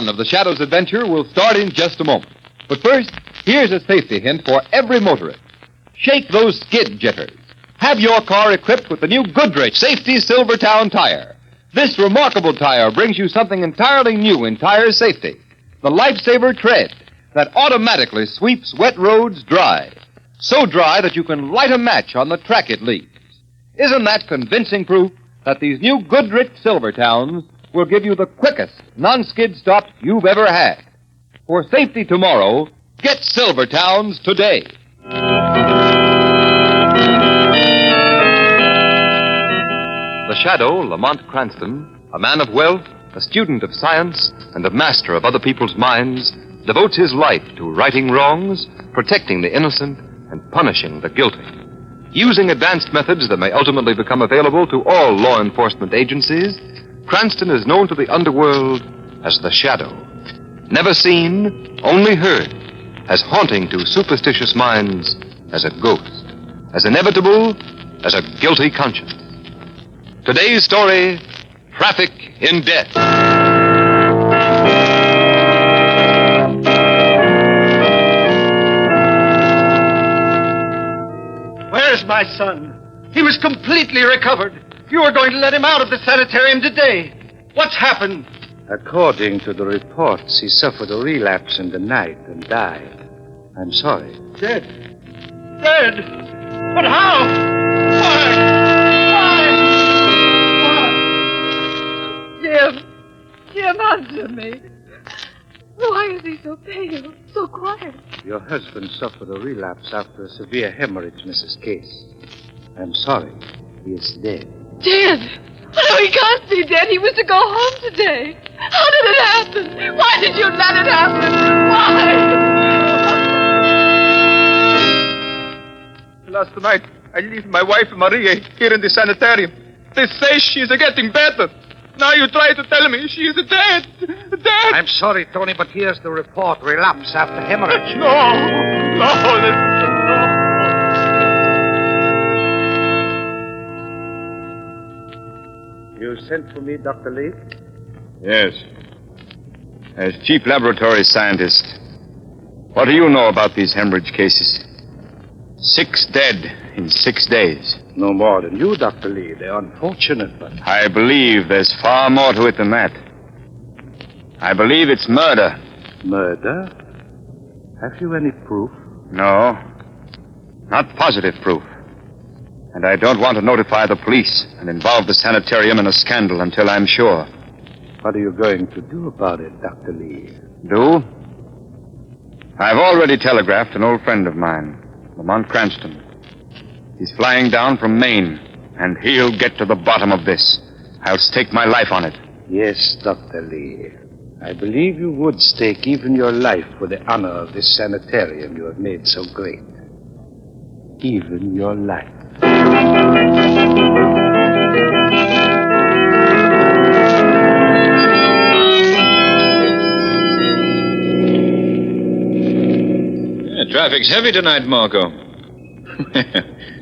fun of the Shadow's adventure will start in just a moment. But first, here's a safety hint for every motorist. Shake those skid jitters. Have your car equipped with the new Goodrich Safety Silvertown tire. This remarkable tire brings you something entirely new in tire safety. The Lifesaver Tread that automatically sweeps wet roads dry. So dry that you can light a match on the track it leaves. Isn't that convincing proof that these new Goodrich Silvertowns will give you the quickest non-skid stops you've ever had? For safety tomorrow, get Silvertowns today. The Shadow, Lamont Cranston, a man of wealth, a student of science, and a master of other people's minds, devotes his life to righting wrongs, protecting the innocent, and punishing the guilty. Using advanced methods that may ultimately become available to all law enforcement agencies, Cranston is known to the underworld as the Shadow. Never seen, only heard, as haunting to superstitious minds as a ghost, as inevitable as a guilty conscience. Today's story, Traffic in Death. Where's my son? He was completely recovered. You are going to let him out of the sanitarium today. What's happened? According to the reports, he suffered a relapse in the night and died. I'm sorry. Dead. Dead? But how? Why? Jim, answer me. Why is he so pale, so quiet? Your husband suffered a relapse after a severe hemorrhage, Mrs. Case. I'm sorry. He is dead. Dead? No, he can't be dead. He was to go home today. How did it happen? Why did you let it happen? Why? Last night, I left my wife, Maria, here in the sanitarium. They say she's getting better. Now you try to tell me she's dead. Dead. I'm sorry, Tony, but here's the report. Relapse after hemorrhage. You sent for me, Dr. Lee? Yes. As chief laboratory scientist, what do you know about these hemorrhage cases? 6 dead in 6 days. No more than you, Dr. Lee. They're unfortunate, but... I believe there's far more to it than that. I believe it's murder. Murder? Have you any proof? No. Not positive proof. And I don't want to notify the police and involve the sanitarium in a scandal until I'm sure. What are you going to do about it, Dr. Lee? Do? I've already telegraphed an old friend of mine, Lamont Cranston. He's flying down from Maine, and he'll get to the bottom of this. I'll stake my life on it. Yes, Dr. Lee. I believe you would stake even your life for the honor of this sanitarium you have made so great. Even your life. Traffic's heavy tonight, Margot.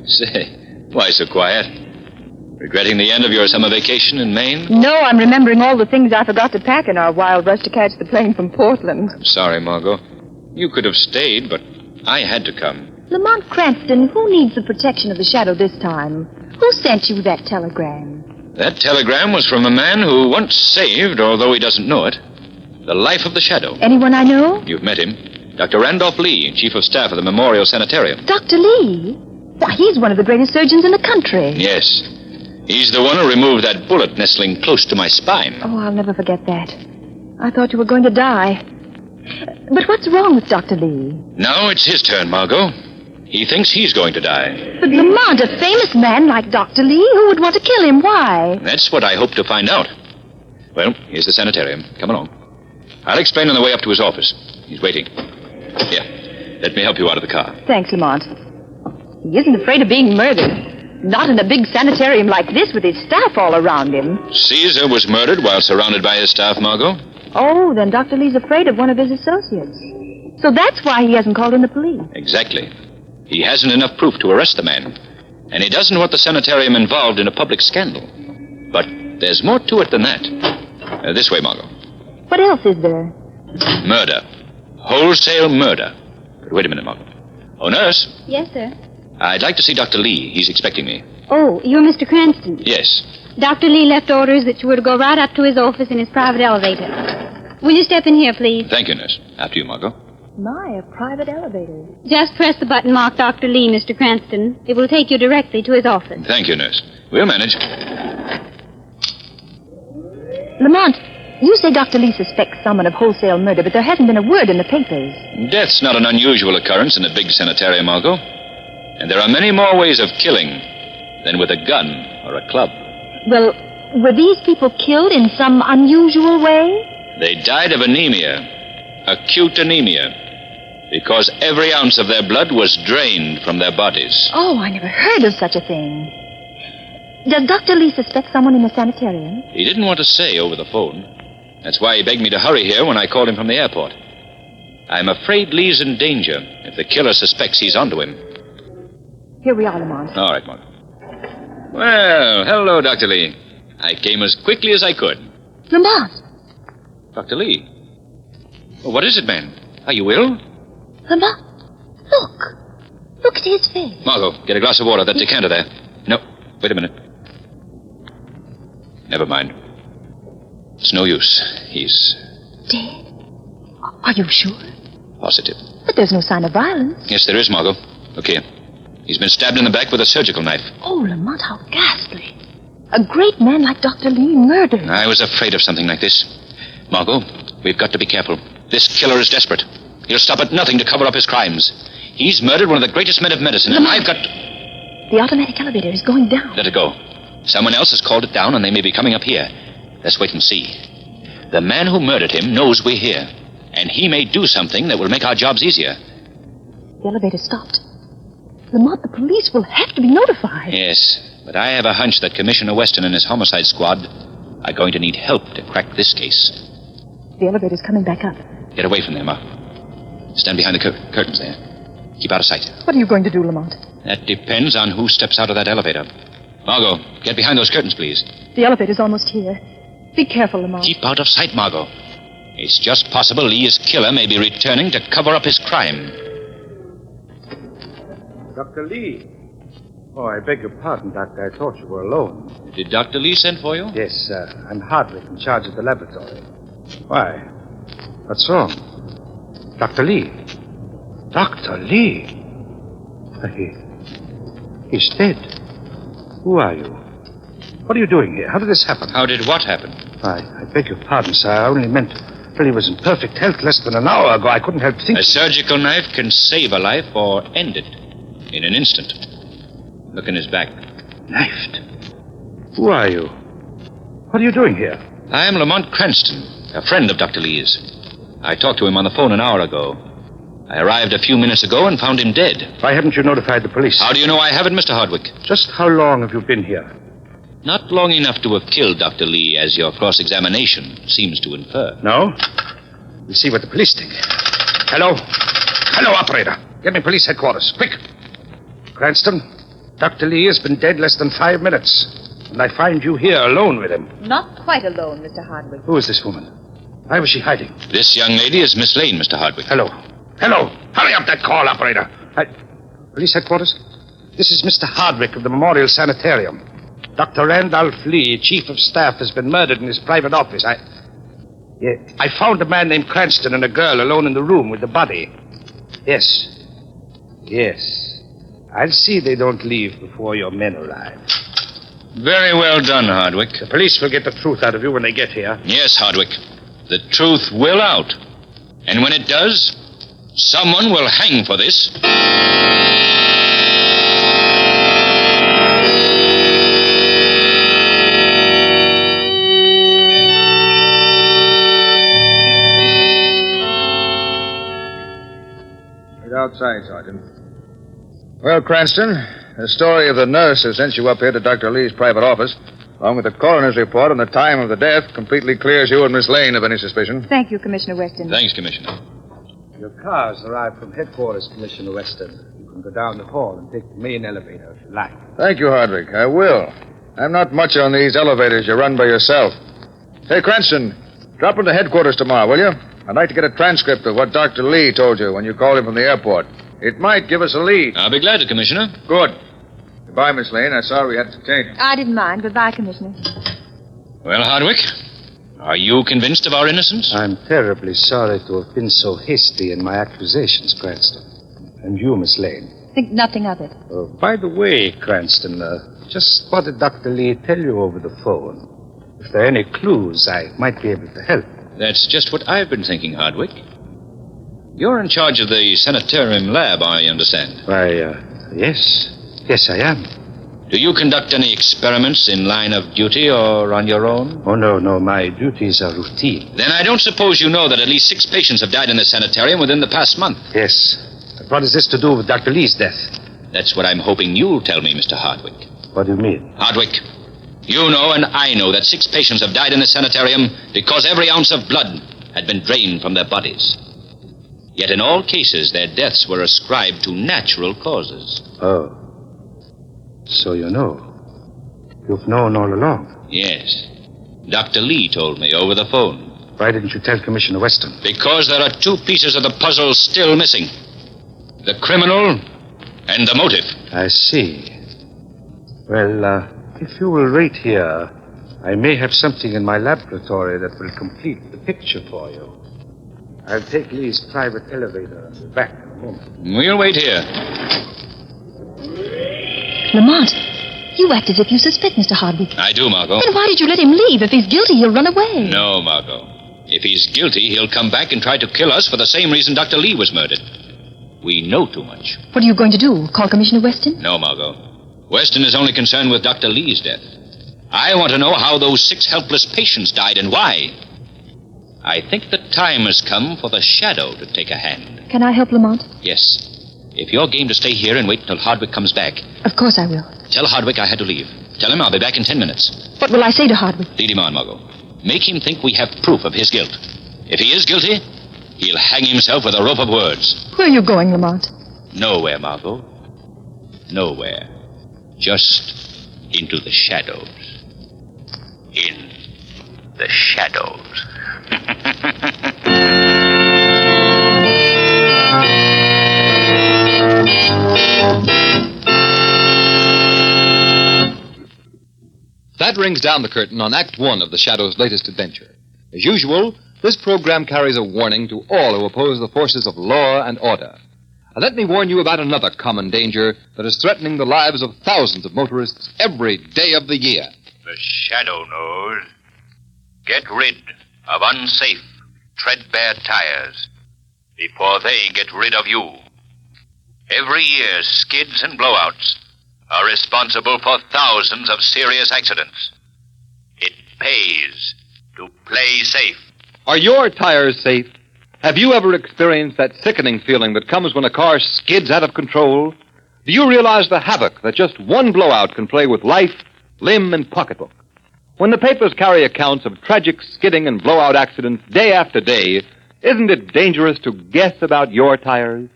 Say, why so quiet? Regretting the end of your summer vacation in Maine? No, I'm remembering all the things I forgot to pack in our wild rush to catch the plane from Portland. I'm sorry, Margot. You could have stayed, but I had to come. Lamont Cranston, who needs the protection of the Shadow this time? Who sent you that telegram? That telegram was from a man who once saved, although he doesn't know it, the life of the Shadow. Anyone I know? You've met him. Dr. Randolph Lee, Chief of Staff of the Memorial Sanitarium. Dr. Lee? Why, he's one of the greatest surgeons in the country. Yes. He's the one who removed that bullet nestling close to my spine. Oh, I'll never forget that. I thought you were going to die. But what's wrong with Dr. Lee? Now it's his turn, Margot. He thinks he's going to die. But Lamont, a famous man like Dr. Lee, who would want to kill him? Why? That's what I hope to find out. Well, here's the sanitarium. Come along. I'll explain on the way up to his office. He's waiting. Here, let me help you out of the car. Thanks, Lamont. He isn't afraid of being murdered. Not in a big sanitarium like this with his staff all around him. Caesar was murdered while surrounded by his staff, Margot. Oh, then Dr. Lee's afraid of one of his associates. So that's why he hasn't called in the police. Exactly. He hasn't enough proof to arrest the man. And he doesn't want the sanitarium involved in a public scandal. But there's more to it than that. This way, Margot. What else is there? Murder. Wholesale murder. But wait a minute, Margot. Oh, nurse. Yes, sir. I'd like to see Dr. Lee. He's expecting me. Oh, you're Mr. Cranston. Yes. Dr. Lee left orders that you were to go right up to his office in his private elevator. Will you step in here, please? Thank you, nurse. After you, Margot. My, a private elevator. Just press the button marked Dr. Lee, Mr. Cranston. It will take you directly to his office. Thank you, nurse. We'll manage. Lamont, you say Dr. Lee suspects someone of wholesale murder, but there hasn't been a word in the papers. Death's not an unusual occurrence in a big sanitarium, Margot. And there are many more ways of killing than with a gun or a club. Well, were these people killed in some unusual way? They died of anemia, acute anemia, because every ounce of their blood was drained from their bodies. Oh, I never heard of such a thing. Does Dr. Lee suspect someone in the sanitarium? He didn't want to say over the phone. That's why he begged me to hurry here when I called him from the airport. I'm afraid Lee's in danger if the killer suspects he's onto him. Here we are, Lamont. All right, Mark. Well, hello, Dr. Lee. I came as quickly as I could. Lamont! Dr. Lee? Well, what is it, man? Are you ill? Lamont, look. Look at his face. Margot, get a glass of water, that decanter there. No, wait a minute. Never mind. It's no use. He's dead? Are you sure? positive. But there's no sign of violence. Yes, there is, Margot. Look here. He's been stabbed in the back with a surgical knife. Oh, Lamont, how ghastly. A great man like Dr. Lee murdered. I was afraid of something like this. Margot, we've got to be careful. This killer is desperate. He'll stop at nothing to cover up his crimes. He's murdered one of the greatest men of medicine, and I've got... The automatic elevator is going down. Let it go. Someone else has called it down, and they may be coming up here. Let's wait and see. The man who murdered him knows we're here, and he may do something that will make our jobs easier. The elevator stopped. Lamont, the police will have to be notified. Yes, but I have a hunch that Commissioner Weston and his homicide squad are going to need help to crack this case. The elevator's coming back up. Get away from there, Mark. Stand behind the curtains there. Keep out of sight. What are you going to do, Lamont? That depends on who steps out of that elevator. Margot, get behind those curtains, please. The elevator's almost here. Be careful, Lamont. Keep out of sight, Margot. It's just possible Lee's killer may be returning to cover up his crime. Dr. Lee. Oh, I beg your pardon, Doctor. I thought you were alone. Did Dr. Lee send for you? Yes, I'm Hardwick, in charge of the laboratory. Why? What's wrong? Dr. Lee. Dr. Lee? He's dead. Who are you? What are you doing here? How did this happen? How did what happen? I beg your pardon, sir. I only meant... Well, he was in perfect health less than an hour ago. I couldn't help thinking... A surgical knife can save a life or end it in an instant. Look in his back. Knifed? Who are you? What are you doing here? I am Lamont Cranston, a friend of Dr. Lee's. I talked to him on the phone an hour ago. I arrived a few minutes ago and found him dead. Why haven't you notified the police? How do you know I haven't, Mr. Hardwick? Just how long have you been here? Not long enough to have killed Dr. Lee, as your cross-examination seems to infer. No? We'll see what the police think. Hello? Hello, operator. Get me police headquarters. Quick. Cranston, Dr. Lee has been dead less than 5 minutes. And I find you here alone with him. Not quite alone, Mr. Hardwick. Who is this woman? Why was she hiding? This young lady is Miss Lane, Mr. Hardwick. Hello. Hello. Hurry up that call, operator. Police headquarters? This is Mr. Hardwick of the Memorial Sanitarium. Dr. Randolph Lee, chief of staff, has been murdered in his private office. I found a man named Cranston and a girl alone in the room with the body. Yes. I'll see they don't leave before your men arrive. Very well done, Hardwick. The police will get the truth out of you when they get here. Yes, Hardwick. The truth will out. And when it does, someone will hang for this. Outside, Sergeant. Well, Cranston, the story of the nurse who sent you up here to Dr. Lee's private office, along with the coroner's report on the time of the death, completely clears you and Miss Lane of any suspicion. Thank you, Commissioner Weston. Thanks, Commissioner. Your car's arrived from headquarters, Commissioner Weston. You can go down the hall and take the main elevator if you like. Thank you, Hardwick. I will. I'm not much on these elevators you run by yourself. Hey, Cranston, Drop into headquarters tomorrow, will you? I'd like to get a transcript of what Dr. Lee told you when you called him from the airport. It might give us a lead. I'll be glad to, Commissioner. Good. Goodbye, Miss Lane. I'm sorry we had to detain you. I didn't mind. Goodbye, Commissioner. Well, Hardwick, are you convinced of our innocence? I'm terribly sorry to have been so hasty in my accusations, Cranston. And you, Miss Lane. Think nothing of it. By the way, Cranston, just what did Dr. Lee tell you over the phone? If there are any clues, I might be able to help. That's just what I've been thinking, Hardwick. You're in charge of the sanitarium lab, I understand. Why, yes. Yes, I am. Do you conduct any experiments in line of duty or on your own? Oh, no. My duties are routine. Then I don't suppose you know that at least 6 patients have died in the sanitarium within the past month. Yes. But what has this to do with Dr. Lee's death? That's what I'm hoping you'll tell me, Mr. Hardwick. What do you mean? Hardwick, you know and I know that 6 patients have died in the sanitarium because every ounce of blood had been drained from their bodies. Yet in all cases, their deaths were ascribed to natural causes. Oh. So you know. You've known all along. Yes. Dr. Lee told me over the phone. Why didn't you tell Commissioner Weston? Because there are 2 pieces of the puzzle still missing. The criminal and the motive. I see. Well, if you will wait here, I may have something in my laboratory that will complete the picture for you. I'll take Lee's private elevator and be back in a moment. We'll wait here. Lamont, you act as if you suspect Mr. Hardwick. I do, Margot. Then why did you let him leave? If he's guilty, he'll run away. No, Margot. If he's guilty, he'll come back and try to kill us for the same reason Dr. Lee was murdered. We know too much. What are you going to do? Call Commissioner Weston? No, Margot. Weston is only concerned with Dr. Lee's death. I want to know how those 6 helpless patients died and why. I think the time has come for the shadow to take a hand. Can I help, Lamont? Yes. If you're game to stay here and wait until Hardwick comes back. Of course I will. Tell Hardwick I had to leave. Tell him I'll be back in 10 minutes. What will I say to Hardwick? Lead him on, Margot. Make him think we have proof of his guilt. If he is guilty, he'll hang himself with a rope of words. Where are you going, Lamont? Nowhere, Margot. Nowhere. Just into the shadows. In the shadows. That rings down the curtain on Act 1 of The Shadow's latest adventure. As usual, this program carries a warning to all who oppose the forces of law and order. And let me warn you about another common danger that is threatening the lives of thousands of motorists every day of the year. The shadow knows. Get rid of unsafe, treadbare tires before they get rid of you. Every year, skids and blowouts are responsible for thousands of serious accidents. It pays to play safe. Are your tires safe? Have you ever experienced that sickening feeling that comes when a car skids out of control? Do you realize the havoc that just one blowout can play with life, limb, and pocketbook? When the papers carry accounts of tragic skidding and blowout accidents day after day, isn't it dangerous to guess about your tires?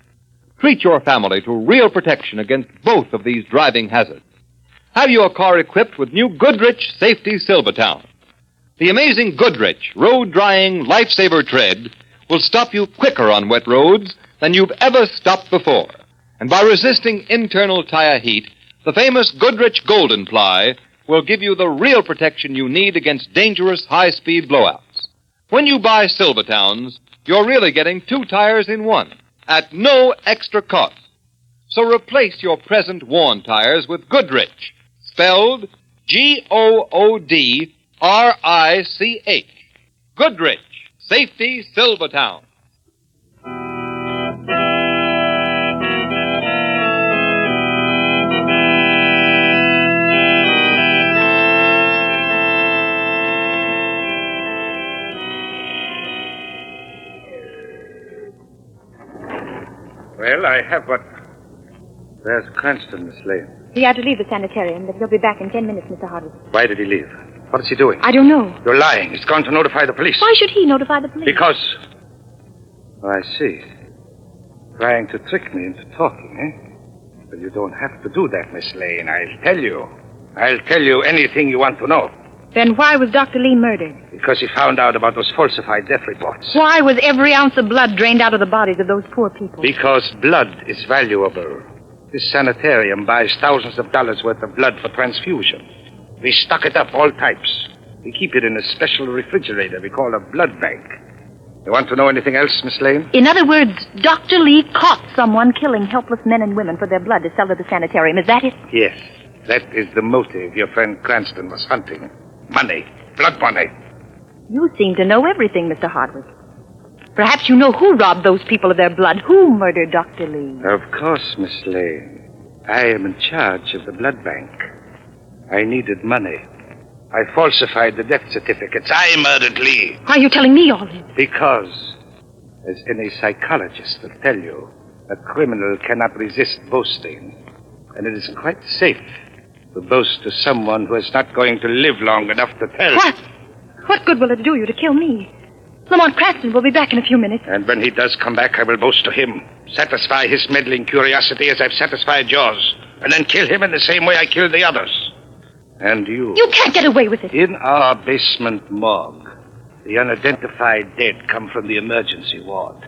Treat your family to real protection against both of these driving hazards. Have your car equipped with new Goodrich Safety Silvertown. The amazing Goodrich road-drying lifesaver tread will stop you quicker on wet roads than you've ever stopped before. And by resisting internal tire heat, the famous Goodrich Golden Ply will give you the real protection you need against dangerous high-speed blowouts. When you buy Silvertowns, you're really getting 2 tires in 1 at no extra cost. So replace your present worn tires with Goodrich, spelled Goodrich. Goodrich Safety Silvertown. Well, I have what... There's Cranston, Miss Lane. He had to leave the sanitarium, but he'll be back in 10 minutes, Mr. Hardwick. Why did he leave? What is he doing? I don't know. You're lying. He's gone to notify the police. Why should he notify the police? Because... Oh, I see. Trying to trick me into talking, eh? Well, you don't have to do that, Miss Lane. I'll tell you. I'll tell you anything you want to know. Then why was Dr. Lee murdered? Because he found out about those falsified death reports. Why was every ounce of blood drained out of the bodies of those poor people? Because blood is valuable. This sanitarium buys thousands of dollars worth of blood for transfusion. We stock it up, all types. We keep it in a special refrigerator we call a blood bank. You want to know anything else, Miss Lane? In other words, Dr. Lee caught someone killing helpless men and women for their blood to sell to the sanitarium. Is that it? Yes. That is the motive your friend Cranston was hunting. Money. Blood money. You seem to know everything, Mr. Hardwick. Perhaps you know who robbed those people of their blood. Who murdered Dr. Lee? Of course, Miss Lane. I am in charge of the blood bank. I needed money. I falsified the death certificates. I murdered Lee. Why are you telling me all this? Because, as any psychologist will tell you, a criminal cannot resist boasting. And it is quite safe to boast to someone who is not going to live long enough to tell. What? What good will it do you to kill me? Lamont Cranston will be back in a few minutes. And when he does come back, I will boast to him. Satisfy his meddling curiosity as I've satisfied yours. And then kill him in the same way I killed the others. And you. You can't get away with it. In our basement morgue, the unidentified dead come from the emergency ward.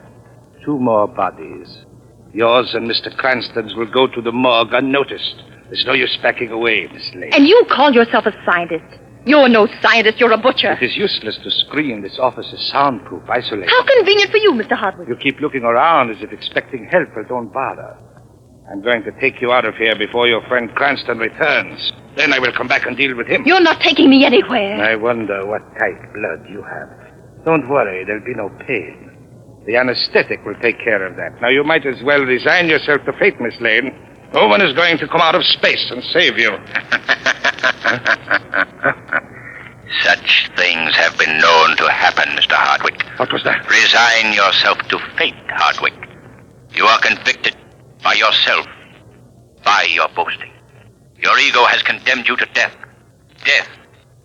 2 more bodies. Yours and Mr. Cranston's will go to the morgue unnoticed. There's no use backing away, Miss Lane. And you call yourself a scientist. You're no scientist, you're a butcher. It is useless to screen. This office is soundproof, isolated. How convenient for you, Mr. Hardwick. You keep looking around as if expecting help, but don't bother. I'm going to take you out of here before your friend Cranston returns. Then I will come back and deal with him. You're not taking me anywhere. I wonder what type blood you have. Don't worry, there'll be no pain. The anesthetic will take care of that. Now, you might as well resign yourself to fate, Miss Lane. No one is going to come out of space and save you. Such things have been known to happen, Mr. Hardwick. What was that? Resign yourself to fate, Hardwick. You are convicted by yourself, by your boasting. Your ego has condemned you to death. Death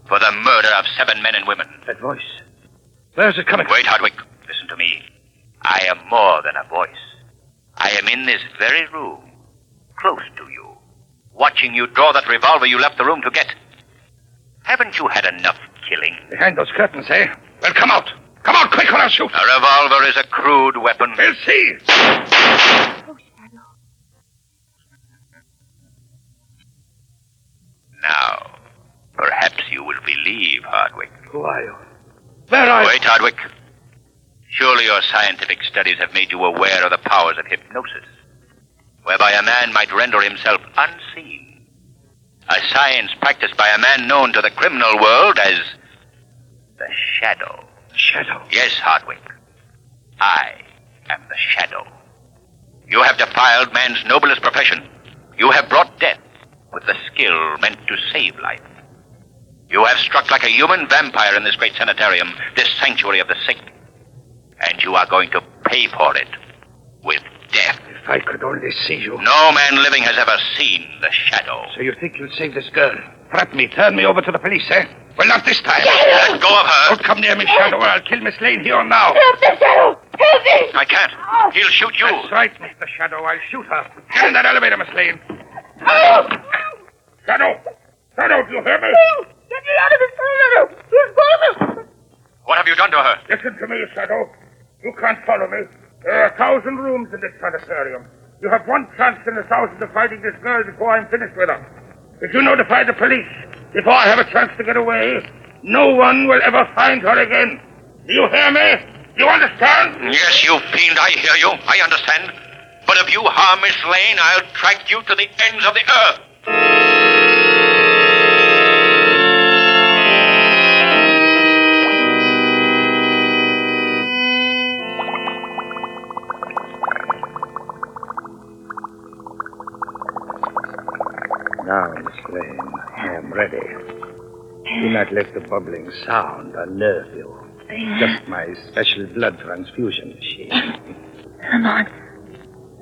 for the murder of 7 men and women. That voice. Where's it coming from? Wait, Hardwick. Listen to me. I am more than a voice. I am in this very room, close to you, watching you draw that revolver you left the room to get. Haven't you had enough killing? Behind those curtains, eh? Well, come out. Come out quick or I'll shoot. A revolver is a crude weapon. We'll see. Oh, Shadow. Now, perhaps you will believe, Hardwick. Who are you? Where are you? Wait, Hardwick. Surely your scientific studies have made you aware of the powers of hypnosis, whereby a man might render himself unseen. A science practiced by a man known to the criminal world as the Shadow. Shadow? Yes, Hardwick. I am the Shadow. You have defiled man's noblest profession. You have brought death with the skill meant to save life. You have struck like a human vampire in this great sanitarium, this sanctuary of the sick. And you are going to pay for it with death. If I could only see you. No man living has ever seen the Shadow. So you think you'll save this girl? Threaten me, turn me over to the police, eh? Well, not this time. Let go of her. Don't come near me, Shadow, or I'll kill Miss Lane here and now. Help the Shadow! Help me! I can't. He'll shoot you. That's right, Mr. Shadow. I'll shoot her. Get in that elevator, Miss Lane. Shadow! Shadow, do you hear me? Get me out of this elevator! He's going. What have you done to her? Listen to me, Shadow. You can't follow me. There are 1,000 rooms in this sanitarium. You have one chance in 1,000 of finding this girl before I'm finished with her. If you notify the police before I have a chance to get away, no one will ever find her again. Do you hear me? Do you understand? Yes, you fiend, I hear you. I understand. But if you harm Miss Lane, I'll track you to the ends of the earth. Now, Miss Lane, I am ready. Do not let the bubbling sound unnerve you. Just my special blood transfusion machine. Come on.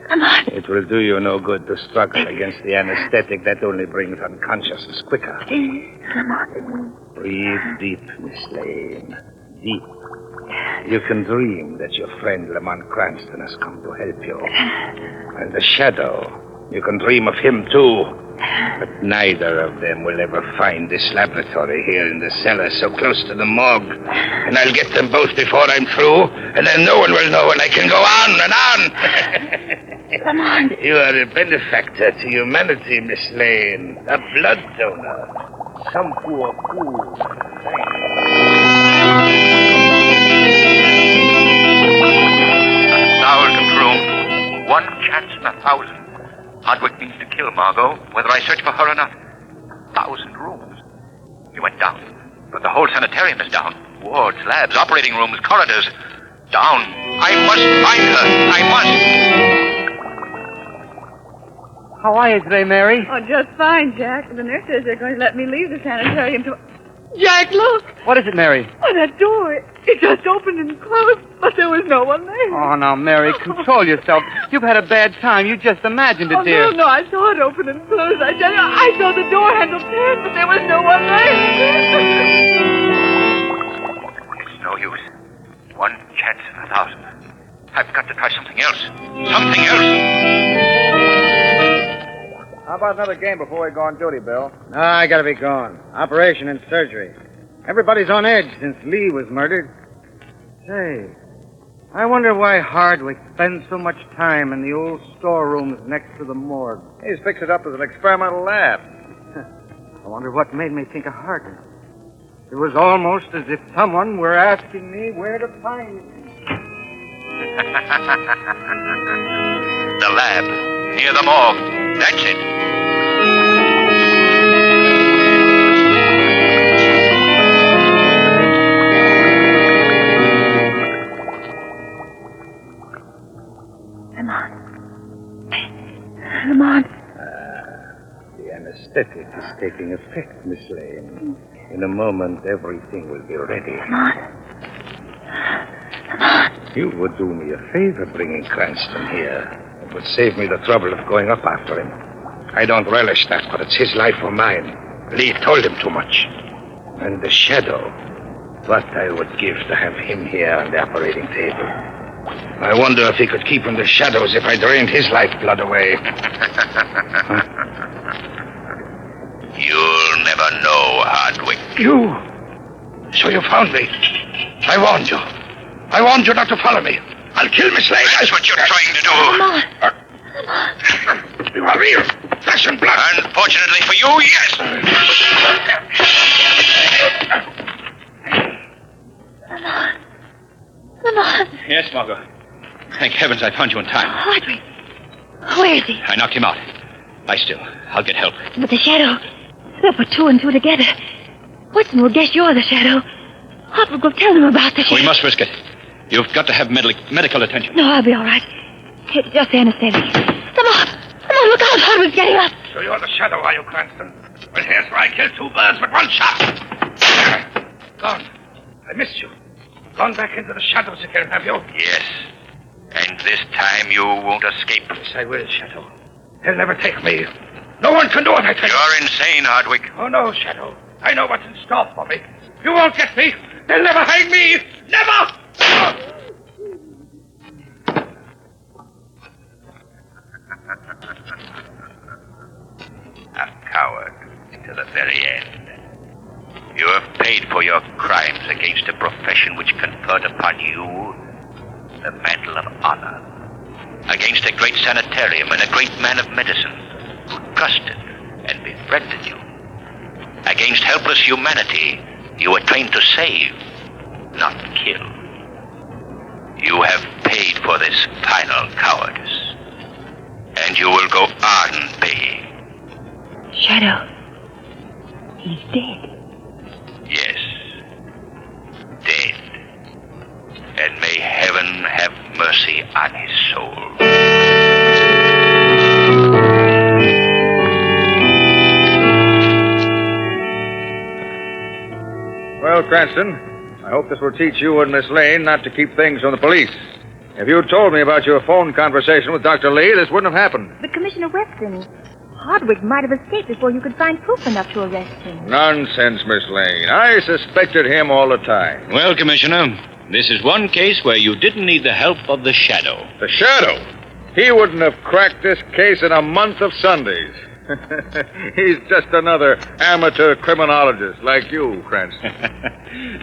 Come on. It will do you no good to struggle against the anesthetic. That only brings unconsciousness quicker. Come on. Breathe deep, Miss Lane. Deep. You can dream that your friend Lamont Cranston has come to help you. And the Shadow You can dream of him, too. But neither of them will ever find this laboratory here in the cellar so close to the morgue. And I'll get them both before I'm through, and then no one will know, and I can go on and on. Come on. You are a benefactor to humanity, Miss Lane. A blood donor. Some poor fool. Thousand rooms. One chance in 1,000. Hardwick means to kill Margot, whether I search for her or not. 1,000 rooms. He went down, but the whole sanitarium is down. Wards, labs, operating rooms, corridors. Down. I must find her. I must. How are you today, Mary? Oh, just fine, Jack. The nurse says they're going to let me leave the sanitarium to... Jack, look! What is it, Mary? Oh, that door. It just opened and closed, but there was no one there. Oh, now, Mary, control yourself. You've had a bad time. You just imagined it, dear. No, I saw it open and close. I tell you, I saw the door handle turn, but there was no one there. It's no use. One chance in 1,000. I've got to try something else. Something else. How about another game before we go on duty, Bill? No, I gotta be gone. Operation and surgery. Everybody's on edge since Lee was murdered. Say, I wonder why Hardwick spends so much time in the old storerooms next to the morgue. He's fixed it up as an experimental lab. I wonder what made me think of Hardwick. It was almost as if someone were asking me where to find him. The lab, near the morgue. That's it. Lamont. The anesthetic is taking effect, Miss Lane. In a moment, everything will be ready. Lamont. You would do me a favor bringing Cranston here. It would save me the trouble of going up after him. I don't relish that, but it's his life or mine. Lee told him too much. And the shadow. What I would give to have him here on the operating table. I wonder if he could keep in the shadows if I drained his lifeblood away. You'll never know, Hardwick. You? So you found me. I warned you. I warned you not to follow me. I'll kill Miss Lane. That's what you're trying to do. You are real. Flesh and blood. Unfortunately for you, yes. Lamont. Yes, Margot. Thank heavens I found you in time. Hardwick. Where is he? I knocked him out. Lie still. I'll get help. But the shadow. They'll put two and two together. Watson will guess you're the shadow. Hardwick will tell them about the shadow. We must risk it. You've got to have medical attention. No, I'll be all right. It's just anesthetic. Lamont! Lamont, look out! Hardwick's getting up. So you're the shadow, are you, Cranston? Well, here's where I killed two birds with one shot. Gone. I missed you. Gone back into the shadows again, have you? Yes. And this time you won't escape. Yes, I will, Shadow. They'll never take me. No one can do what I can. You're insane, Hardwick. Oh, no, Shadow. I know what's in store for me. You won't get me. They'll never hang me. Never! A coward to the very end. You have paid for your crimes against a profession which conferred upon you the mantle of honor. Against a great sanitarium and a great man of medicine who trusted and befriended you. Against helpless humanity you were trained to save, not kill. You have paid for this final cowardice. And you will go on paying. Shadow. He's dead. Yes. Dead. And may heaven have mercy on his soul. Well, Cranston, I hope this will teach you and Miss Lane not to keep things from the police. If you'd told me about your phone conversation with Dr. Lee, this wouldn't have happened. But Commissioner Weston, Hardwick might have escaped before you could find proof enough to arrest him. Nonsense, Miss Lane. I suspected him all the time. Well, Commissioner, this is one case where you didn't need the help of the shadow. The shadow? he wouldn't have cracked this case in a month of Sundays. He's just another amateur criminologist like you, Cranston.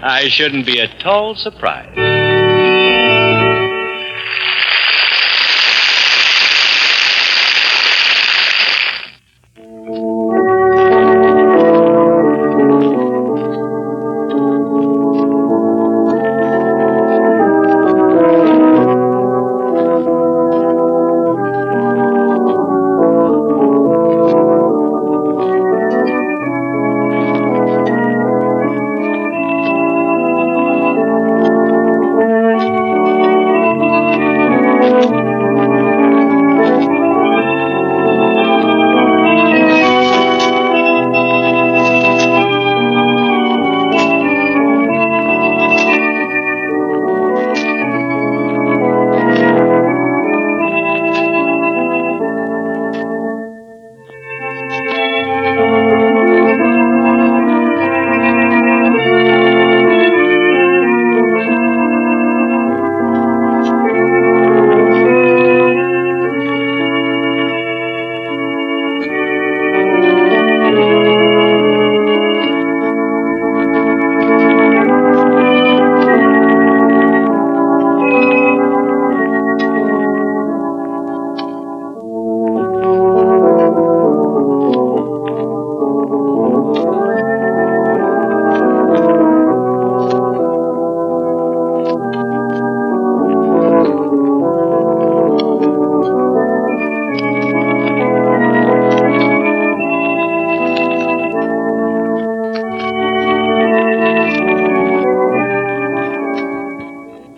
I shouldn't be at all surprised.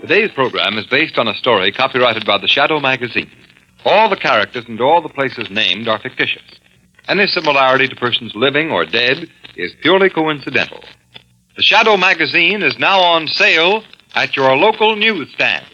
Today's program is based on a story copyrighted by the Shadow magazine. All the characters and all the places named are fictitious. Any similarity to persons living or dead is purely coincidental. The Shadow magazine is now on sale at your local newsstand.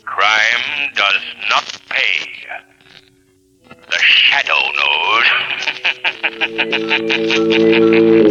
Crime does not pay. The Shadow knows.